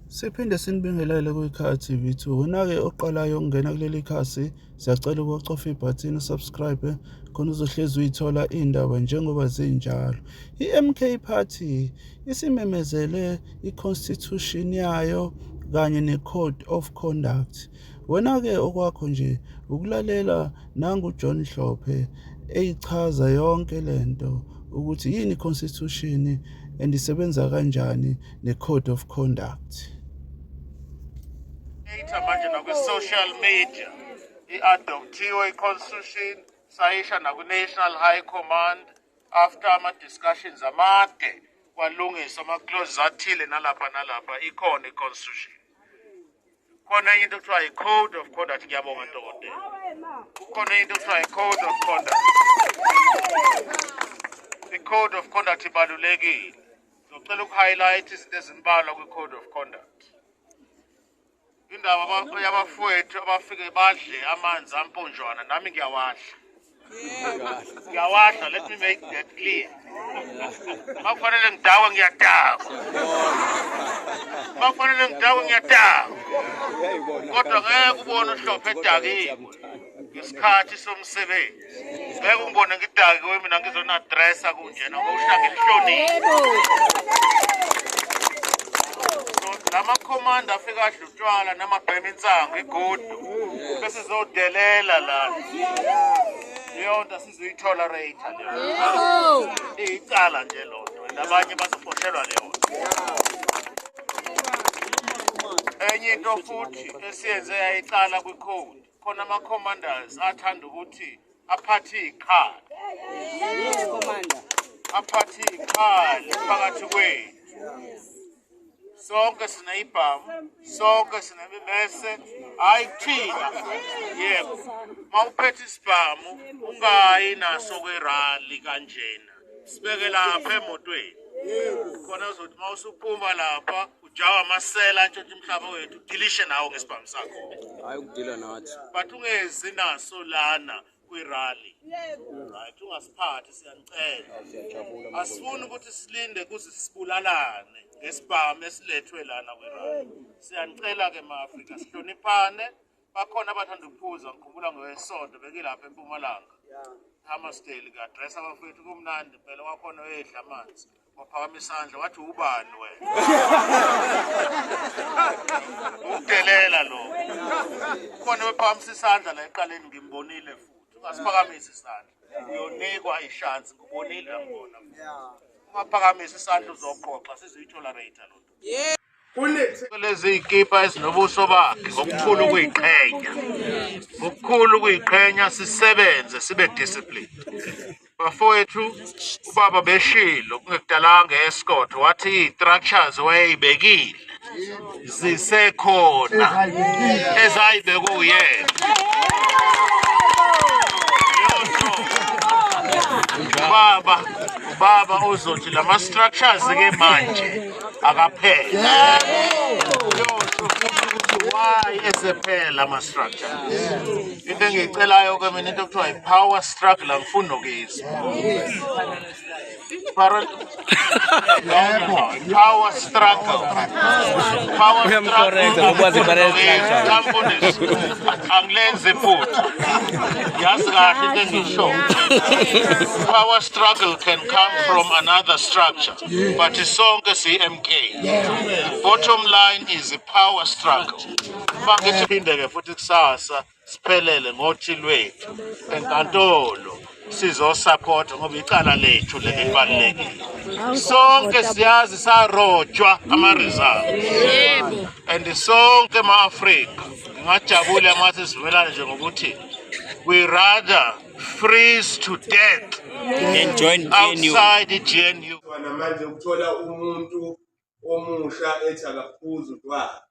Siphinde sinibingelele kwiKhala TV2. Wena-ke oqalayo ukungena kuleli khasi, siyacela ukucofa ibhathini usubscribe khona uzohlezi uyithola iy'ndaba njengoba zinjalo. I-MK Party isimemezele i-constitution yayo kanye ne-code of conduct. Wena-ke okwakho nje ukulalela nangu-John Mhlophe eyichaza yonke lento ukuthi yini i-constitution and isebenza kanjani ne-code of conduct. Manje nakwi-social media i-adoptiwe i-constitution sayisha naku-National High Command after ama-discussions amade kwalungiswa ama-clauses athile nalapha ikhona i-constitution. Khona enye into kuthiwa i-code of conduct. Ngiyabonga Ntokontela. Kukhona enye into kuthiwa i-code of conduct. I-code of conduct ibalulekile. Ngicela uku-highlight izinto ezimbalwa kwi-code of conduct. Indaba yabafowethu abafike badle amanzi amponjwana nami ngiyawadla. Ngiyawahla, let me make that clear. Makufanele ngidakwe ngiyadakwa. Makufanele ngidakwe ngiyadakwa. Kodwa ngeke ubone uhlophe edakiwe ngesikhathi somsebenzi. Ngeke ungibone ngidakiwe mina ngizona-dressa kunjena ngokuhlanga elihloniphi. Lama-command afika adla utshwala namabhema insango igudu bese sizodelela la. Leyo nto sizoyi-tolerate leyo. Iyicala nje lo nto and abanye bazoboshelwa leyo nto. Enye into futhi esiyenze yayicala kwi-code, khona ama-commanders athanda ukuthi aphathe iy'khali. Aphathe iy'khali phakathi kwethu. Sonke sineyibhamu, sonke sinemimese, hayi thina. Yebo, uma uphethe isibhamu ungayi naso kwi-rally kanjena. Sibeke lapha emotweni. Khona uzothi uma usuphuma lapha ujawa amasela ntshontshe umhlaba wethu udilishe nawo ngesibhamu sakho. Hayi ukudila nathi. But ungezi naso lana kwi-rally. Right, ungasiphathi siyanicela. Asifuni ukuthi silinde kuze sibulalane ngesibhamu esilethwe lana kwi-rally. Siyanicela-ke ma-Afrika sihloniphane. Bakhona abathanda ukuphuza, ngikhumbula ngowesonto bekilapha eMpumalanga. Hammersdale ka-address abafowethu kumnandi impela kwakhona wedla amanzi. Waphakama isandla wathi ubani wena? Ukudelela lo. Khona wephakamisa isandla la eqaleni ngimbonile futhi. Ungasiphakamisa isandla. Uyonikwa ishansi ngibonile ngibona. Ungaphakamisa isandla uzoqoqa sizoyi-tolerate lo nto. Lezi ikipa ezinobuso bakhe ngokukhulu ukuyiqhenya. Ngokukhulu ukuyiqhenya sisebenze sibe disciplined. Bafowethu ubaba beshilo kungekudalanga escort wathi i-structures wayeyibekile zisekhona ezayibekwe uyena. Ubaba uzothi lama-structures-ke manje akaphela. Why esephela ama-structure? Into engiyicelayo-ke mina into kuthiwa i-power struggle angifuni nokuyizwa. Power struggle. Angilenzi futhi. Yazi kahle into engisho. Power struggle can come from another structure, but sonke si-MK. Bottom line is a power struggle. Mangithi phinde-ke futhi kusasa siphelele ngothi lwethu enkantolo sizosupport ngoba icala lethu lelibalulekile. Sonke siyazi sarojwa ama-results. And sonke ma-Afrika ngingajabula ngathi sivumelane nje ngokuthi we rather freeze to death and join outside i-GNU. Manje ukuthola umuntu omusha ethi akaphuza utshwala.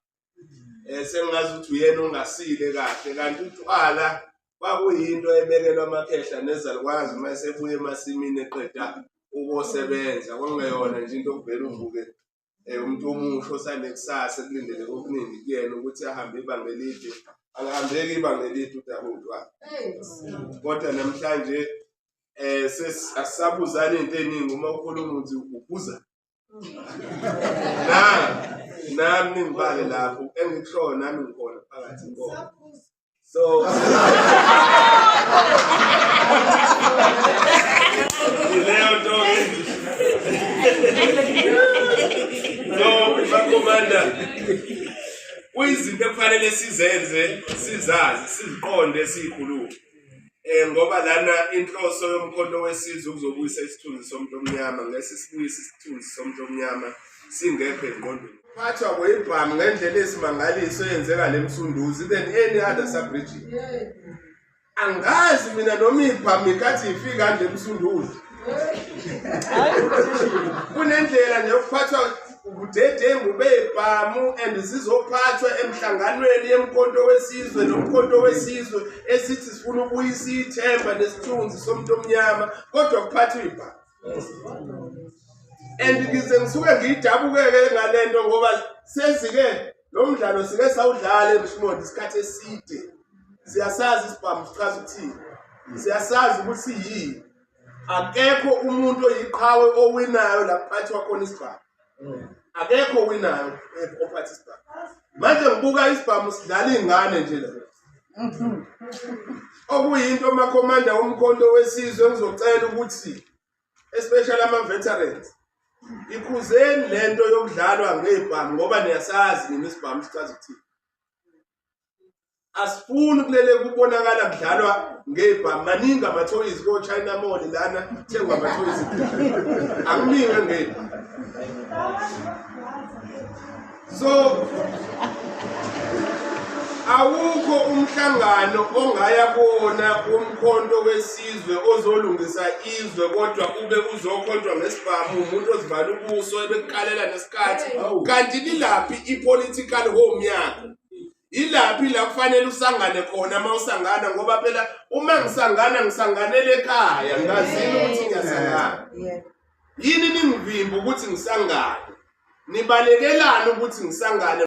Sengazi ukuthi uyena ongasile kahle kanti utshwala kwakuyinto ebekelwa amakhehla nezalukwazi uma esebuye emasimini eqeda ukusebenza. Kwakungeyona nje into okuvela uvuke umuntu omusha osanekusasa kulindele okuningi kuyena ukuthi ahambe ibanga elide. Angahambeki ibanga elide udaba utshwala. Kodwa namhlanje asisabuzana into eningi uma ukhuluma ukuthi uphuza. nami ningibale lapho engikushoyo nami ngikhona phakathi inkomo. So leyo nto no makomanda kuyizinto ekufanele sizenze sizazi siziqonde sizikhuluma ngoba lana inhloso yomkhonto wesizwe ukuzobuyisa isithunzi somuntu omnyama ngeke sibuyise isithunzi somuntu omnyama singekho engqondweni phathwa kwebhamu ngendlela esimangaliso yenzeka leMsunduzi then any other sub-region angazi mina noma ibhamu ikathi ifika nje eMsunduzi kunendlela nje ukuphathwa ubudedengu bebhamu and sizophathwa emhlanganweni yemkhonto wesizwe nomkhonto wesizwe esithi sifuna ukubuyisa ithemba nesithunzi somuntu omnyama kodwa kuphathwa ibhamu and ngize ngisuke ngidabukeke ngalento ngoba sezike lo mdlalo sike sawudlala eMshimondi isikhathi eside siyasazi isibhamu sichaza ukuthini siyasazi ukuthi yini akekho umuntu oyiqhawe owinayo laphathwa khona isibhamu akekho winayo ophatha isibhamu manje ngibuka isibhamu sidlala ingane nje la okuyinto amakhomanda womkhonto wesizwe ngizocela ukuthi especially ama-veterans ikhuzeni lento yokudlalwa ngebhamu ngoba niyasazi nina isibhamu sichaza ukuthini asifuni kulele kubonakala kudlalwa ngebhamu maningi amathoyizi ko-China Mall lana thengwa amathoyizi akuningi ngebhamu so awukho umhlangano ongaya kuona umkhonto wesizwe ozolungisa izwe kodwa ube uzokhontwa ngesibhamu umuntu ozivala ubuso ebekuqalela nesikhathi kanti lilaphi ipolitical home yakho ilaphi la kufanele usangane khona mawusangana ngoba phela uma ngisanganele ekhaya ngazini ukuthi ngiyasangana yini ningivimba ukuthi ngisangane nibalekelana ukuthi ngisangane